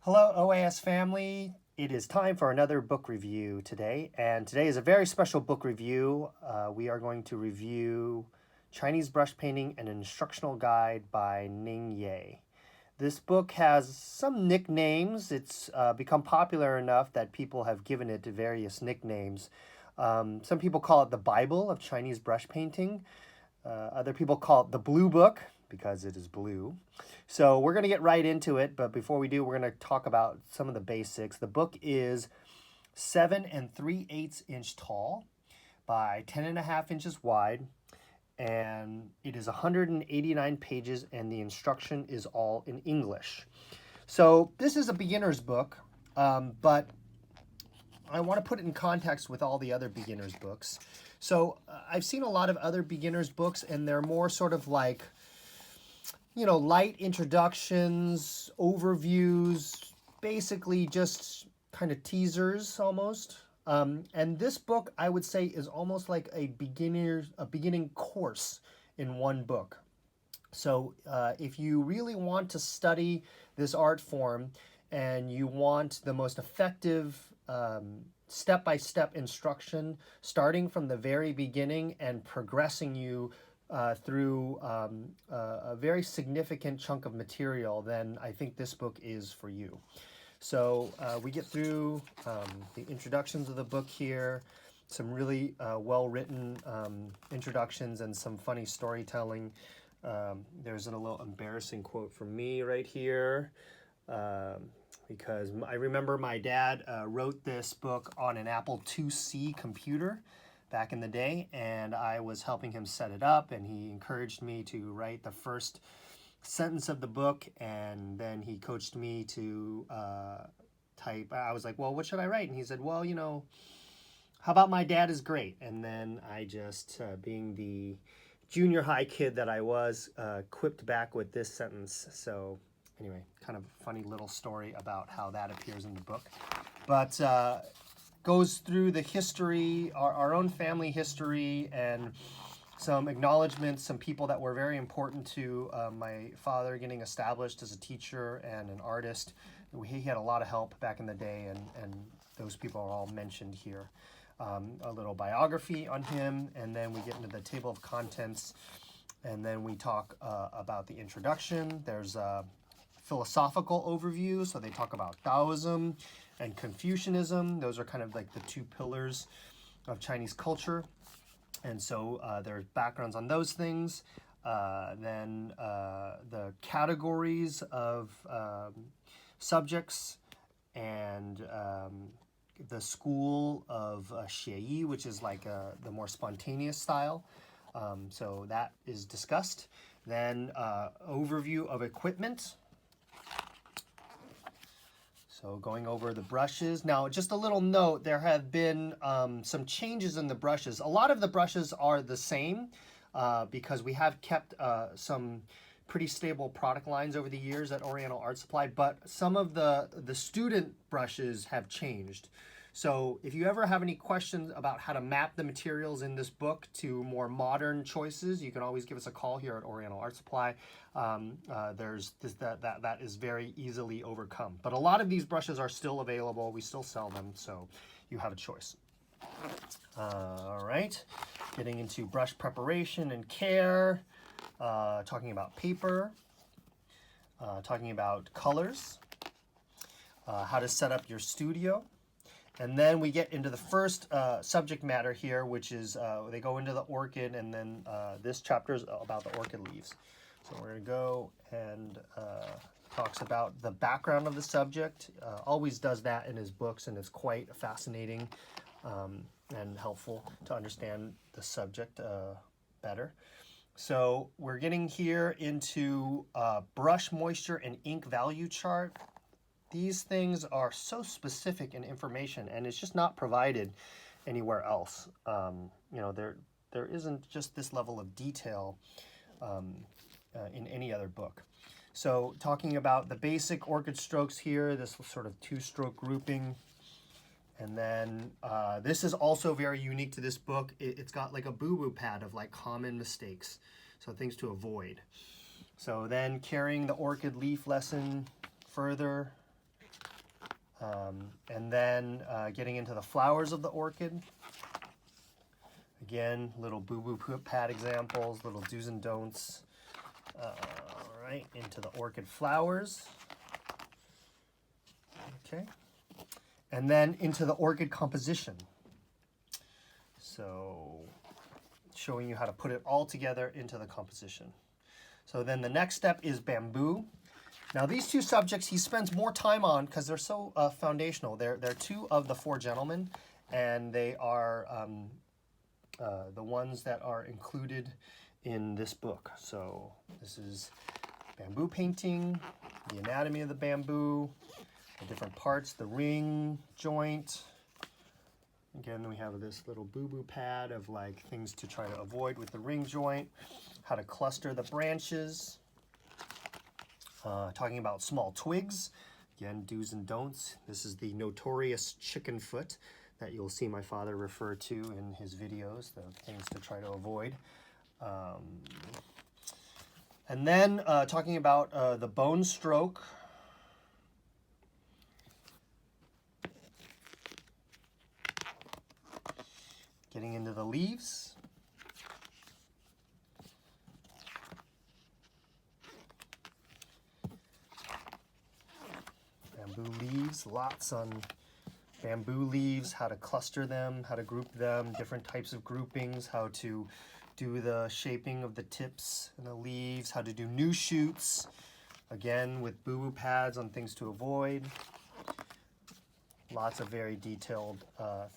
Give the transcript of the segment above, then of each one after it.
Hello, OAS family. It is time for another book review today, and today is a very special book review. We are going to review Chinese Brush Painting, an Instructional Guide by Ning Yeh. This book has some nicknames. It's become popular enough that people have given it various nicknames. Some people call it the Bible of Chinese brush painting. Other people call it the Blue Book because it is blue. So we're going to get right into it, but before we do, we're going to talk about some of the basics. The book is 7 3/8 inch tall by 10.5 inches wide, and it is 189 pages, and the instruction is all in English. So this is a beginner's book, but I want to put it in context with all the other beginners books. So I've seen a lot of other beginners books, and they're more sort of like, light introductions, overviews, basically just kind of teasers almost. And this book, I would say, is almost like a beginning course in one book. So if you really want to study this art form and you want the most effective step-by-step instruction, starting from the very beginning and progressing you through a very significant chunk of material, then I think this book is for you. So we get through the introductions of the book here, some really well-written introductions and some funny storytelling. There's a little embarrassing quote from me right here. Because I remember my dad wrote this book on an Apple IIc computer back in the day, and I was helping him set it up, and he encouraged me to write the first sentence of the book, and then he coached me to type. I was like, well, what should I write? And he said, well, how about my dad is great? And then I just, being the junior high kid that I was, quipped back with this sentence. So anyway, kind of a funny little story about how that appears in the book. But goes through the history, our own family history, and some acknowledgments, some people that were very important to my father getting established as a teacher and an artist. He had a lot of help back in the day, and those people are all mentioned here. A little biography on him, and then we get into the table of contents, and then we talk about the introduction. There's a philosophical overview, so they talk about Taoism and Confucianism. Those are kind of like the two pillars of Chinese culture, and so there's backgrounds on those things. Then the categories of subjects, and the school of Xie, which is like the more spontaneous style. So that is discussed. Then overview of equipment. So going over the brushes. Now, just a little note, there have been some changes in the brushes. A lot of the brushes are the same because we have kept some pretty stable product lines over the years at Oriental Art Supply, but some of the student brushes have changed. So if you ever have any questions about how to map the materials in this book to more modern choices, you can always give us a call here at Oriental Art Supply. There's this, that is very easily overcome. But a lot of these brushes are still available. We still sell them, so you have a choice. All right, getting into brush preparation and care, talking about paper, talking about colors, how to set up your studio. And then we get into the first subject matter here, which is they go into the orchid, and then this chapter is about the orchid leaves. So we're going to go and talks about the background of the subject. Always does that in his books, and it's quite fascinating and helpful to understand the subject better. So we're getting here into brush moisture and ink value chart. These things are so specific in information, and it's just not provided anywhere else. There isn't just this level of detail in any other book. So talking about the basic orchid strokes here, this sort of two-stroke grouping. And then this is also very unique to this book. It's got like a boo-boo pad of like common mistakes, so things to avoid. So then carrying the orchid leaf lesson further. And then getting into the flowers of the orchid. Again, little boo-boo pad examples, little do's and don'ts. All right, into the orchid flowers. Okay. And then into the orchid composition. So showing you how to put it all together into the composition. So then the next step is bamboo. Now these two subjects he spends more time on because they're so foundational. They're two of the four gentlemen, and they are the ones that are included in this book. So this is bamboo painting, the anatomy of the bamboo, the different parts, the ring joint. Again, we have this little boo-boo pad of like things to try to avoid with the ring joint, how to cluster the branches, talking about small twigs, again, do's and don'ts. This is the notorious chicken foot that you'll see my father refer to in his videos, the things to try to avoid. And then talking about the bone stroke. Getting into the leaves. Bamboo leaves, lots on bamboo leaves, how to cluster them, how to group them, different types of groupings, how to do the shaping of the tips and the leaves, how to do new shoots, again with boo-boo pads on things to avoid. Lots of very detailed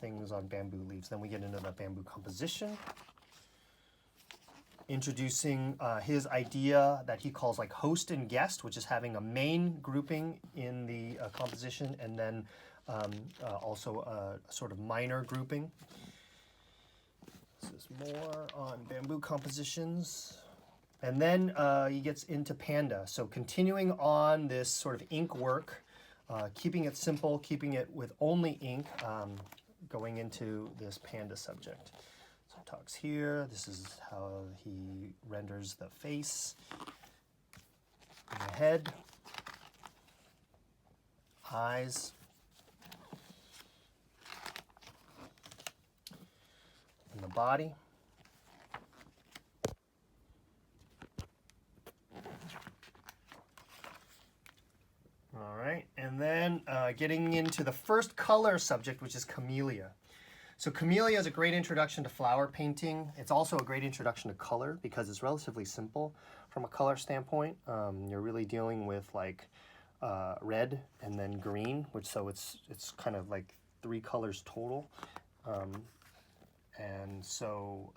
things on bamboo leaves. Then we get into the bamboo composition. Introducing his idea that he calls like host and guest, which is having a main grouping in the composition and then also a sort of minor grouping. This is more on bamboo compositions. And then he gets into Panda. So continuing on this sort of ink work, keeping it simple, keeping it with only ink, going into this Panda subject. So it talks here, this is how he renders the face, the head, eyes, and the body. All right, and then getting into the first color subject, which is Camellia. So Camellia is a great introduction to flower painting. It's also a great introduction to color because it's relatively simple from a color standpoint. You're really dealing with like red and then green, which so it's kind of like 3 colors total. And so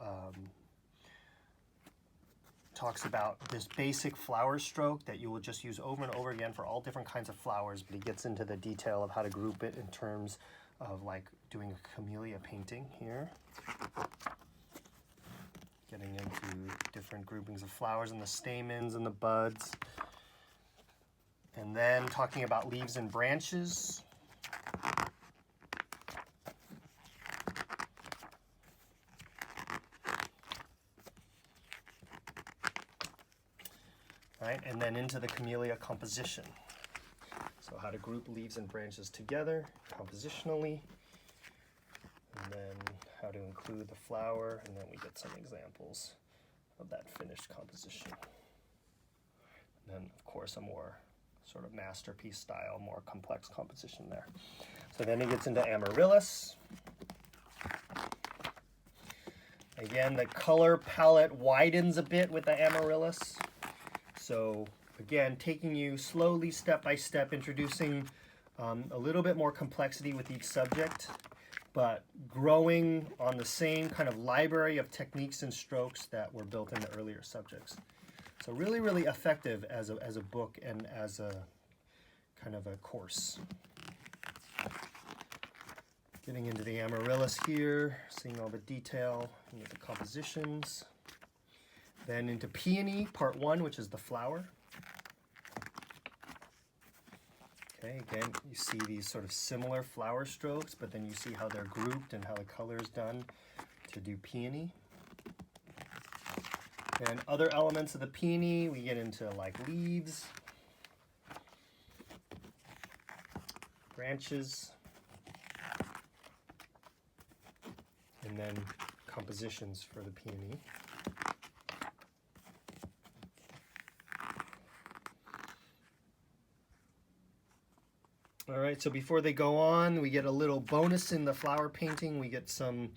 talks about this basic flower stroke that you will just use over and over again for all different kinds of flowers, but he gets into the detail of how to group it in terms of like doing a camellia painting here. Getting into different groupings of flowers and the stamens and the buds. And then talking about leaves and branches. Right, and then into the camellia composition. So how to group leaves and branches together compositionally, and then how to include the flower, and then we get some examples of that finished composition. And then, of course, a more sort of masterpiece style, more complex composition there. So then he gets into Amaryllis. Again, the color palette widens a bit with the Amaryllis. So again, taking you slowly, step by step, introducing a little bit more complexity with each subject, but growing on the same kind of library of techniques and strokes that were built in the earlier subjects. So really, really effective as a book and as a kind of a course. Getting into the Amaryllis here, seeing all the detail, into the compositions. Then into Peony, part 1, which is the flower. Okay, again, you see these sort of similar flower strokes, but then you see how they're grouped and how the color is done to do Peony. And other elements of the Peony, we get into like leaves. branches, and then compositions for the peony. All right, so before they go on, we get a little bonus in the flower painting. We get some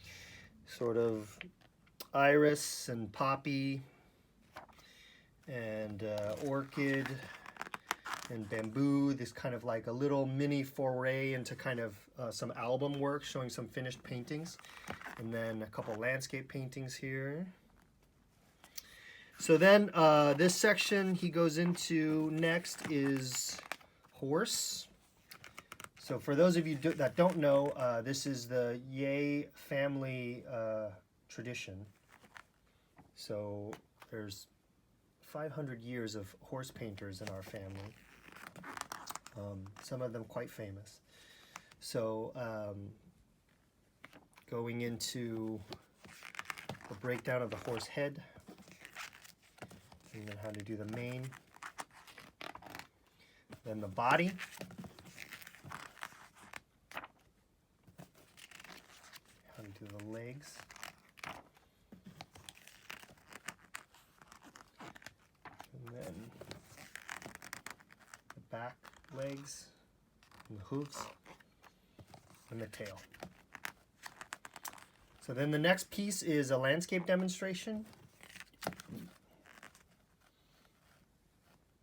sort of iris and poppy and orchid and bamboo. This kind of like a little mini foray into kind of some album work showing some finished paintings. And then a couple landscape paintings here. So then this section he goes into next is horse. So for those of you that don't know, this is the Yeh family tradition. So there's 500 years of horse painters in our family, some of them quite famous. So going into the breakdown of the horse head, and then how to do the mane, then the body, how to do the legs, and then the back legs, and the hooves, and the tail. So then the next piece is a landscape demonstration.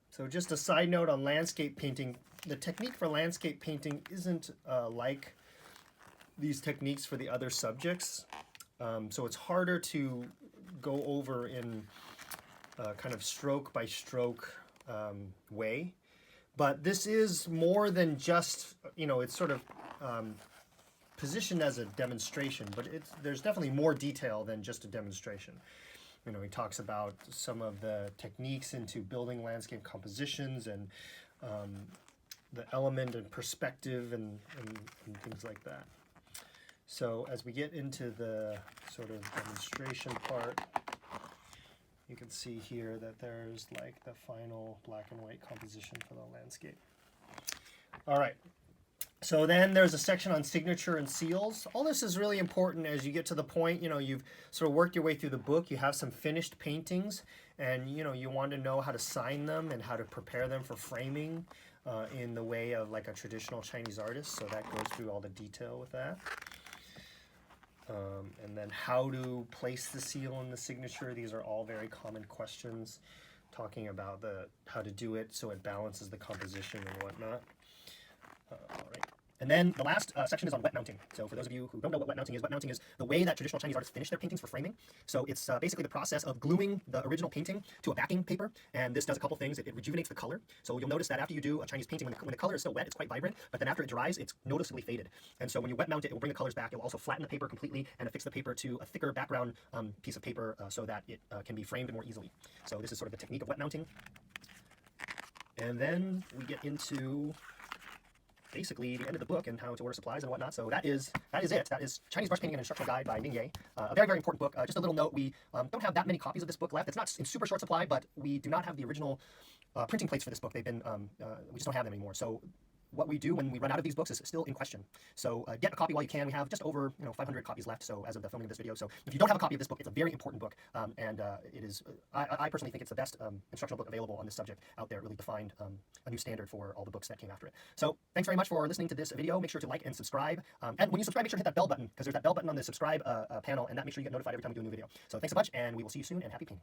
So just a side note on landscape painting, the technique for landscape painting isn't like these techniques for the other subjects. So it's harder to go over in kind of stroke by stroke way. But this is more than just, it's sort of positioned as a demonstration, but there's definitely more detail than just a demonstration. He talks about some of the techniques into building landscape compositions and the element and perspective and things like that. So as we get into the sort of demonstration part, you can see here that there's like the final black and white composition for the landscape. All right. So then there's a section on signature and seals. All this is really important as you get to the point, you've sort of worked your way through the book, you have some finished paintings, and you want to know how to sign them and how to prepare them for framing in the way of like a traditional Chinese artist. So that goes through all the detail with that. And then how to place the seal and the signature. These are all very common questions, talking about how to do it so it balances the composition and whatnot. All right. And then the last section is on wet mounting. So for those of you who don't know what wet mounting is the way that traditional Chinese artists finish their paintings for framing. So it's basically the process of gluing the original painting to a backing paper. And this does a couple things. It rejuvenates the color. So you'll notice that after you do a Chinese painting, when the color is still wet, it's quite vibrant. But then after it dries, it's noticeably faded. And so when you wet mount it, it will bring the colors back. It will also flatten the paper completely and affix the paper to a thicker background piece of paper so that it can be framed more easily. So this is sort of the technique of wet mounting. And then we get into basically the end of the book and how to order supplies and whatnot. So that is it. That is Chinese Brush Painting and Instructional Guide by Ning Yeh. A very, very important book. Just a little note, we don't have that many copies of this book left. It's not in super short supply, but we do not have the original printing plates for this book. They've been, we just don't have them anymore. So what we do when we run out of these books is still in question. So get a copy while you can. We have just over 500 copies left, so as of the filming of this video. So if you don't have a copy of this book, it's a very important book, and it is, I personally think it's the best instructional book available on this subject out there. It really defined a new standard for all the books that came after it. So thanks very much for listening to this video. Make sure to like and subscribe. And when you subscribe, make sure to hit that bell button, because there's that bell button on the subscribe panel, and that makes sure you get notified every time we do a new video. So thanks so much, and we will see you soon, and happy painting.